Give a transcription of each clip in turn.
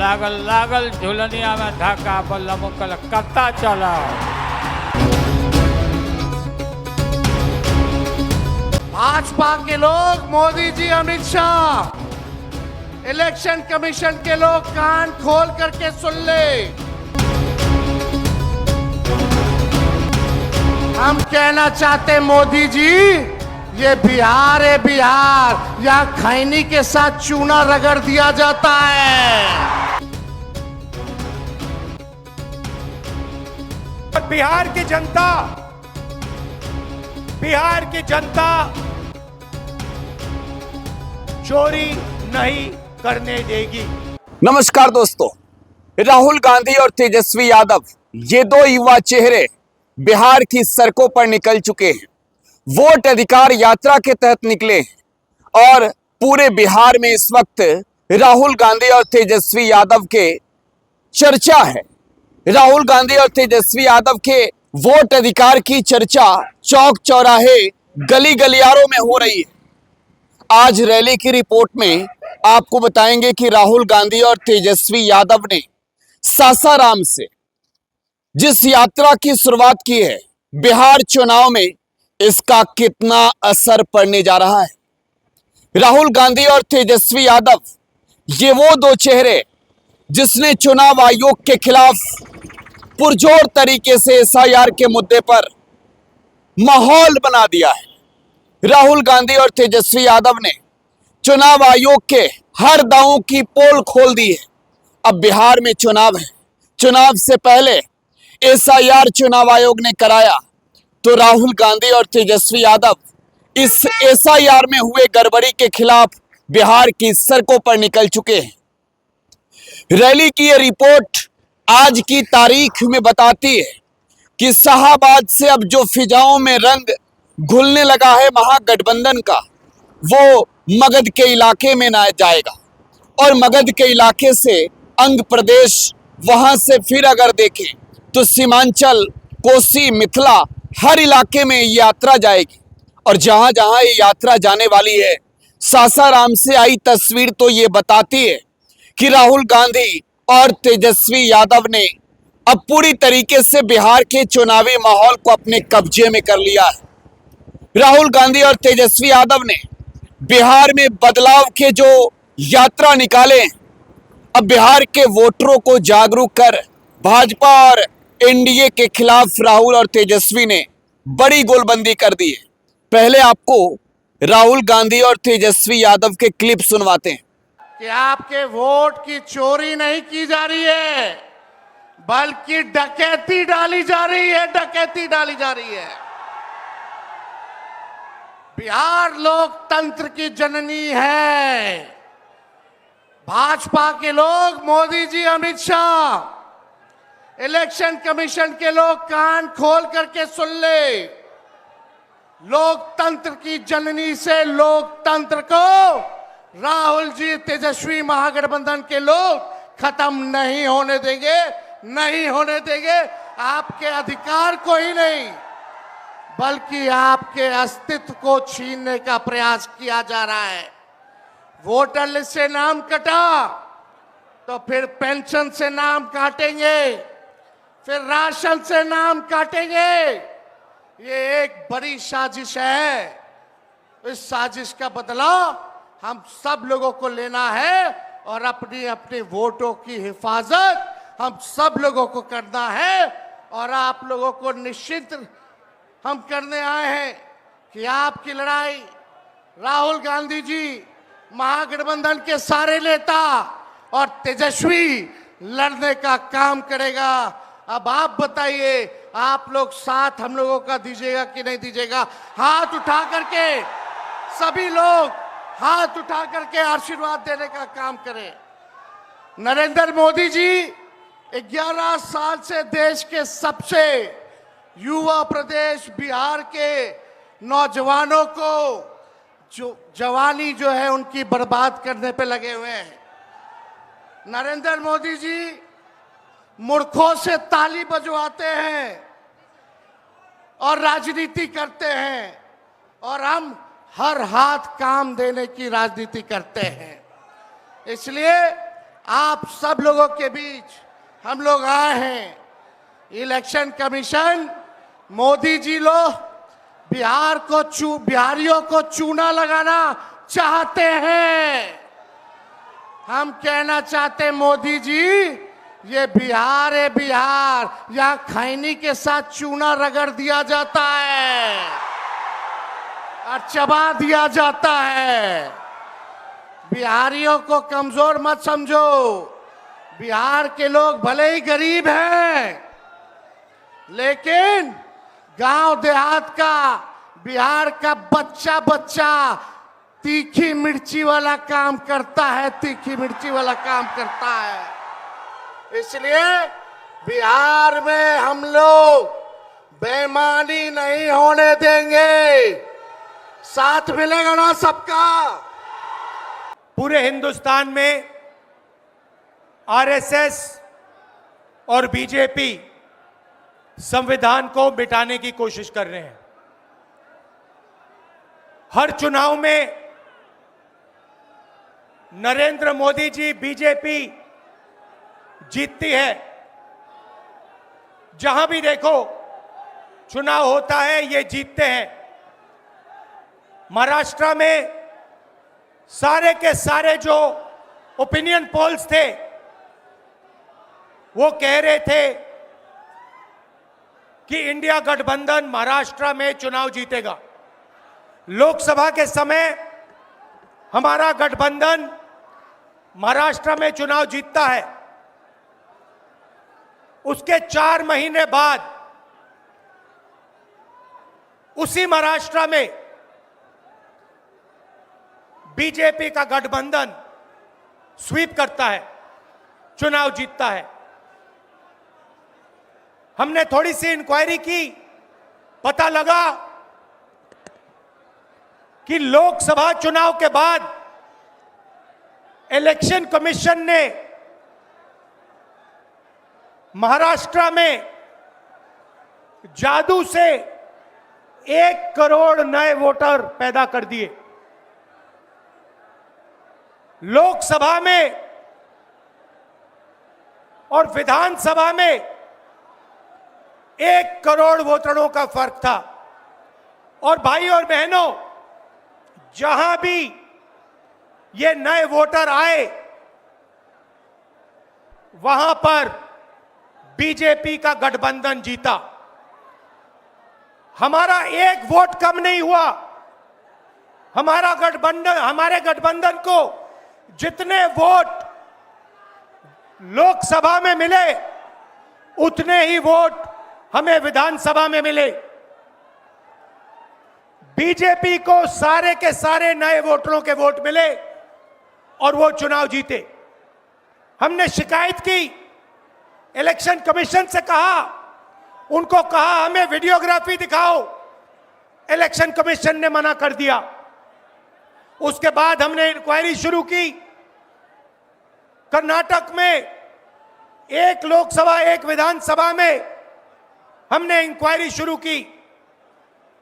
लागल लागल झुलनिया में धक्का बल्लमुकल करता चला। भाजपा के लोग, मोदी जी, अमित शाह, इलेक्शन कमीशन के लोग कान खोल करके सुन ले। हम कहना चाहते मोदी जी, ये बिहार है, बिहार, यहाँ खैनी के साथ चूना रगड़ दिया जाता है। बिहार की जनता चोरी नहीं करने देगी। नमस्कार दोस्तों, राहुल गांधी और तेजस्वी यादव, ये दो युवा चेहरे बिहार की सड़कों पर निकल चुके हैं। वोट अधिकार यात्रा के तहत निकले हैं और पूरे बिहार में इस वक्त राहुल गांधी और तेजस्वी यादव के चर्चा है। राहुल गांधी और तेजस्वी यादव के वोट अधिकार की चर्चा चौक चौराहे गली गलियारों में हो रही है। आज रैली की रिपोर्ट में आपको बताएंगे कि राहुल गांधी और तेजस्वी यादव ने सासाराम से जिस यात्रा की शुरुआत की है, बिहार चुनाव में इसका कितना असर पड़ने जा रहा है। राहुल गांधी और तेजस्वी यादव, ये वो दो चेहरे जिसने चुनाव आयोग के खिलाफ पुरजोर तरीके से एसआईआर के मुद्दे पर माहौल बना दिया है। राहुल गांधी और तेजस्वी यादव ने चुनाव आयोग के हर दावों की पोल खोल दी है। अब बिहार में चुनाव है, चुनाव से पहले एसआईआर चुनाव आयोग ने कराया, तो राहुल गांधी और तेजस्वी यादव इस एसआईआर में हुए गड़बड़ी के खिलाफ बिहार की सड़कों पर निकल चुके हैं। रैली की यह रिपोर्ट आज की तारीख में बताती है कि शाहाबाद से अब जो फिजाओं में रंग घुलने लगा है महागठबंधन का, वो मगध के इलाके में ना जाएगा और मगध के इलाके से अंग प्रदेश, वहां से फिर अगर देखें तो सीमांचल, कोसी, मिथिला, हर इलाके में यात्रा जाएगी। और जहां जहां ये यात्रा जाने वाली है, सासाराम से आई तस्वीर तो ये बताती है कि राहुल गांधी और तेजस्वी यादव ने अब पूरी तरीके से बिहार के चुनावी माहौल को अपने कब्जे में कर लिया है। राहुल गांधी और तेजस्वी यादव ने बिहार में बदलाव के जो यात्रा निकाले, अब बिहार के वोटरों को जागरूक कर भाजपा और एनडीए के खिलाफ राहुल और तेजस्वी ने बड़ी गोलबंदी कर दी है। पहले आपको राहुल गांधी और तेजस्वी यादव के क्लिप सुनवाते हैं। कि आपके वोट की चोरी नहीं की जा रही है, बल्कि डकैती डाली जा रही है, डकैती डाली जा रही है। बिहार लोकतंत्र की जननी है। भाजपा के लोग, मोदी जी, अमित शाह, इलेक्शन कमीशन के लोग कान खोल करके सुन ले। लोकतंत्र की जननी से लोकतंत्र को राहुल जी, तेजस्वी महागठबंधन के लोग खत्म नहीं होने देंगे, नहीं होने देंगे। आपके अधिकार को ही नहीं, बल्कि आपके अस्तित्व को छीनने का प्रयास किया जा रहा है। वोटर लिस्ट से नाम कटा तो फिर पेंशन से नाम काटेंगे, फिर राशन से नाम काटेंगे। ये एक बड़ी साजिश है। इस साजिश का बदला हम सब लोगों को लेना है और अपनी अपनी वोटों की हिफाजत हम सब लोगों को करना है। और आप लोगों को निश्चित हम करने आए हैं कि आपकी लड़ाई राहुल गांधी जी, महागठबंधन के सारे नेता और तेजस्वी लड़ने का काम करेगा। अब आप बताइए, आप लोग साथ हम लोगों का दीजिएगा कि नहीं दीजिएगा? हाथ उठा करके सभी लोग हाथ उठा करके आशीर्वाद देने का काम करें। नरेंद्र मोदी जी 11 साल से देश के सबसे युवा प्रदेश बिहार के नौजवानों को जो जवानी जो है उनकी बर्बाद करने पे लगे हुए हैं। नरेंद्र मोदी जी मूर्खों से ताली बजवाते हैं और राजनीति करते हैं, और हम हर हाथ काम देने की राजनीति करते हैं। इसलिए आप सब लोगों के बीच हम लोग आए हैं। इलेक्शन कमीशन, मोदी जी लोग बिहारियों को चूना लगाना चाहते हैं। हम कहना चाहते हैं, मोदी जी, ये बिहार है, बिहार, यहाँ खैनी के साथ चूना रगड़ दिया जाता है और चबा दिया जाता है। बिहारियों को कमजोर मत समझो। बिहार के लोग भले ही गरीब हैं, लेकिन गांव देहात का बिहार का बच्चा बच्चा तीखी मिर्ची वाला काम करता है, तीखी मिर्ची वाला काम करता है। इसलिए बिहार में हम लोग बेईमानी नहीं होने देंगे। साथ मिलेगा ना सबका? पूरे हिंदुस्तान में आरएसएस और बीजेपी संविधान को मिटाने की कोशिश कर रहे हैं। हर चुनाव में नरेंद्र मोदी जी, बीजेपी जीतती है। जहां भी देखो चुनाव होता है, ये जीतते हैं। महाराष्ट्र में सारे के सारे जो ओपिनियन पोल्स थे वो कह रहे थे कि इंडिया गठबंधन महाराष्ट्र में चुनाव जीतेगा। लोकसभा के समय हमारा गठबंधन महाराष्ट्र में चुनाव जीतता है। उसके 4 महीने बाद उसी महाराष्ट्र में बीजेपी का गठबंधन स्वीप करता है, चुनाव जीतता है। हमने थोड़ी सी इंक्वायरी की, पता लगा कि लोकसभा चुनाव के बाद इलेक्शन कमीशन ने महाराष्ट्र में जादू से 1 करोड़ नए वोटर पैदा कर दिए। लोकसभा में और विधानसभा में 1 करोड़ वोटरों का फर्क था। और भाई और बहनों, जहां भी ये नए वोटर आए, वहां पर बीजेपी का गठबंधन जीता। हमारा 1 वोट कम नहीं हुआ। हमारे गठबंधन को जितने वोट लोकसभा में मिले, उतने ही वोट हमें विधानसभा में मिले। बीजेपी को सारे के सारे नए वोटरों के वोट मिले और वो चुनाव जीते। हमने शिकायत की, इलेक्शन कमीशन से कहा, उनको कहा हमें वीडियोग्राफी दिखाओ। इलेक्शन कमीशन ने मना कर दिया। उसके बाद हमने इंक्वायरी शुरू की। कर्नाटक में 1 लोकसभा 1 विधानसभा में हमने इंक्वायरी शुरू की।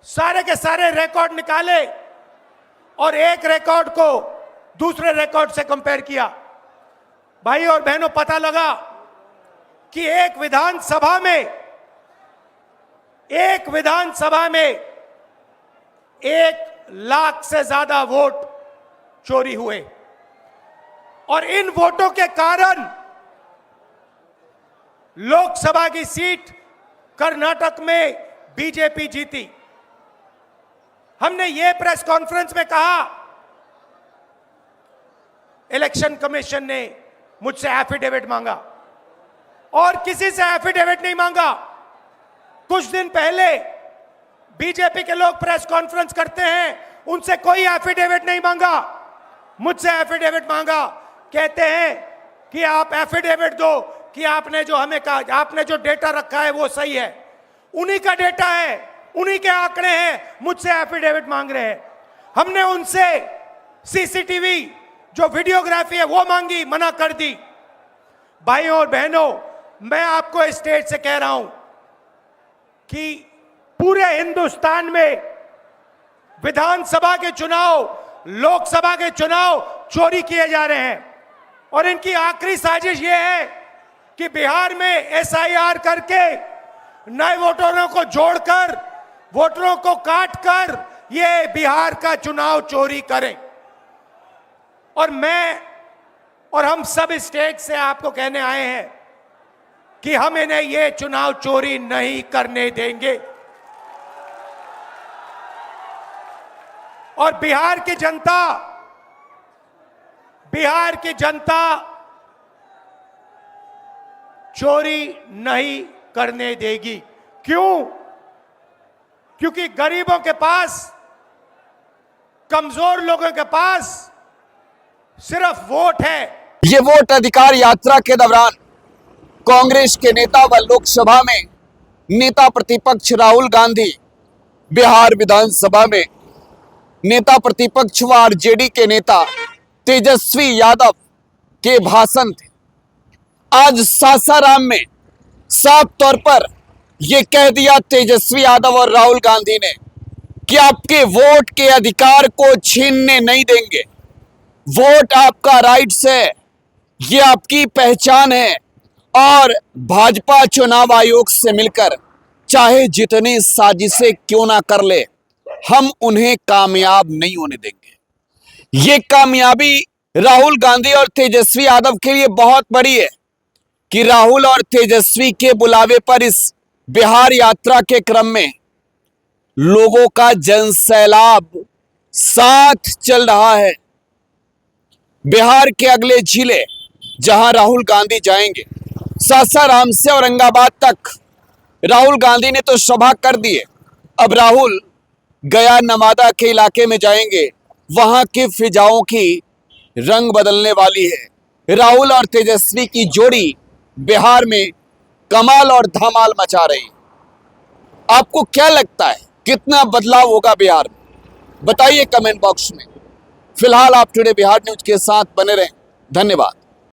सारे के सारे रिकॉर्ड निकाले और एक रिकॉर्ड को दूसरे रिकॉर्ड से कंपेयर किया। भाई और बहनों, पता लगा कि एक विधानसभा में 1 लाख से ज्यादा वोट चोरी हुए। और इन वोटों के कारण लोकसभा की सीट कर्नाटक में बीजेपी जीती। हमने ये प्रेस कॉन्फ्रेंस में कहा, इलेक्शन कमीशन ने मुझसे एफिडेविट मांगा और किसी से एफिडेविट नहीं मांगा। कुछ दिन पहले बीजेपी के लोग प्रेस कॉन्फ्रेंस करते हैं, उनसे कोई एफिडेविट नहीं मांगा, मुझसे एफिडेविट मांगा। कहते हैं कि आप एफिडेविट दो कि आपने जो हमें कहा, आपने जो डेटा रखा है वो सही है। उन्हीं का डेटा है, उन्हीं के आंकड़े हैं, मुझसे एफिडेविट मांग रहे हैं। हमने उनसे सीसीटीवी जो वीडियोग्राफी है वो मांगी, मना कर दी। भाइयों और बहनों, मैं आपको इस स्टेज से कह रहा हूं कि पूरे हिंदुस्तान में विधानसभा के चुनाव, लोकसभा के चुनाव चोरी किए जा रहे हैं। और इनकी आखिरी साजिश यह है कि बिहार में एसआईआर करके नए वोटरों को जोड़कर वोटरों को काटकर ये बिहार का चुनाव चोरी करें। और मैं और हम सब स्टेट से आपको कहने आए हैं कि हम इन्हें ये चुनाव चोरी नहीं करने देंगे। और बिहार की जनता चोरी नहीं करने देगी। क्यों? क्योंकि गरीबों के पास, कमजोर लोगों के पास सिर्फ वोट है। ये वोट अधिकार यात्रा के दौरान कांग्रेस के नेता व लोकसभा में नेता प्रतिपक्ष राहुल गांधी, बिहार विधानसभा में नेता प्रतिपक्ष व आरजेडी के नेता तेजस्वी यादव के भाषण थे। आज सासाराम में साफ तौर पर यह कह दिया तेजस्वी यादव और राहुल गांधी ने कि आपके वोट के अधिकार को छीनने नहीं देंगे। वोट आपका राइट्स है, ये आपकी पहचान है और भाजपा चुनाव आयोग से मिलकर चाहे जितनी साजिशें क्यों ना कर ले, हम उन्हें कामयाब नहीं होने देंगे। ये कामयाबी राहुल गांधी और तेजस्वी यादव के लिए बहुत बड़ी है कि राहुल और तेजस्वी के बुलावे पर इस बिहार यात्रा के क्रम में लोगों का जनसैलाब साथ चल रहा है। बिहार के अगले जिले जहां राहुल गांधी जाएंगे, सासाराम से औरंगाबाद तक राहुल गांधी ने तो सभा कर दी है। अब राहुल गया नवादा के इलाके में जाएंगे, वहां की फिजाओं की रंग बदलने वाली है। राहुल और तेजस्वी की जोड़ी बिहार में कमाल और धमाल मचा रही है। आपको क्या लगता है कितना बदलाव होगा बिहार में? बताइए कमेंट बॉक्स में। फिलहाल आप टुडे बिहार न्यूज के साथ बने रहें। धन्यवाद।